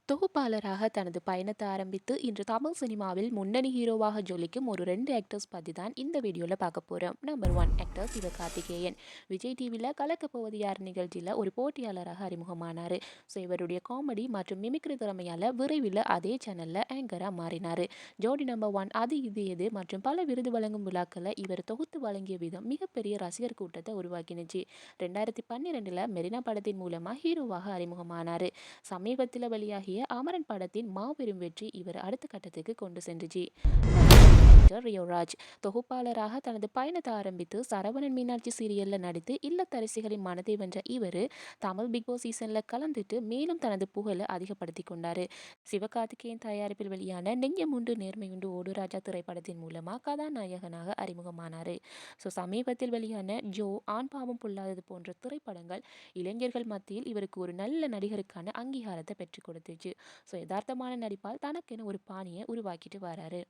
தொகுப்பாளராக தனது பயணத்தை ஆரம்பித்து இன்று தமிழ் சினிமாவில் முன்னணி ஹீரோவாக ஜொலிக்கும் ஒரு ரெண்டு ஆக்டர்ஸ் பற்றி தான் இந்த வீடியோவில் பார்க்க போகிறோம். Number one actor Sivakarthikeyan. Vijay டிவியில் கலக்க போவது யார் நிகழ்ச்சியில் ஒரு போட்டியாளராக அறிமுகமானார். ஸோ இவருடைய காமெடி மற்றும் மிமிக்ரி திறமையால் விரைவில் அதே சேனலில் ஆங்கராக மாறினார். ஜோடி நம்பர் ஒன் அது இது எது மற்றும் பல விருது வழங்கும் விழாக்களை இவர் தொகுத்து வழங்கிய விதம் மிகப்பெரிய ரசிகர் கூட்டத்தை உருவாக்கினுச்சு. 2012 மெரினா படத்தின் மூலமாக ஹீரோவாக அறிமுகமானார். சமீபத்தில் வெளியாகிய அமரன் படத்தின் மாபெரும் வெற்றி இவர் அடுத்த கட்டத்துக்கு கொண்டு சென்றுச்சு. ஆக்டர் ரியோராஜ். தொகுப்பாளராக தனது பயணத்தை ஆரம்பித்து சரவணன் மீனாட்சி சீரியல்ல நடித்து இல்லத்தரசிகளின் மனதை வென்ற இவர் தமிழ் பிக் பாஸ் சீசன்ல கலந்துட்டு மேலும் தனது புகழை அதிகப்படுத்தி கொண்டாரு. சிவகார்த்திகேயன் தயாரிப்பில் வெளியான நெஞ்சமுண்டு நேர்மையுண்டு ஓடு ராஜா திரைப்படத்தின் மூலமா கதாநாயகனாக அறிமுகமானாரு. ஸோ சமீபத்தில் வெளியான ஜோ, ஆண் பாவம் பொல்லாதது போன்ற திரைப்படங்கள் இளைஞர்கள் மத்தியில் இவருக்கு ஒரு நல்ல நடிகருக்கான அங்கீகாரத்தை பெற்றுக் கொடுத்துச்சு. ஸோ யதார்த்தமான நடிப்பால் தனக்கென ஒரு பாணியை உருவாக்கிட்டு வராரு.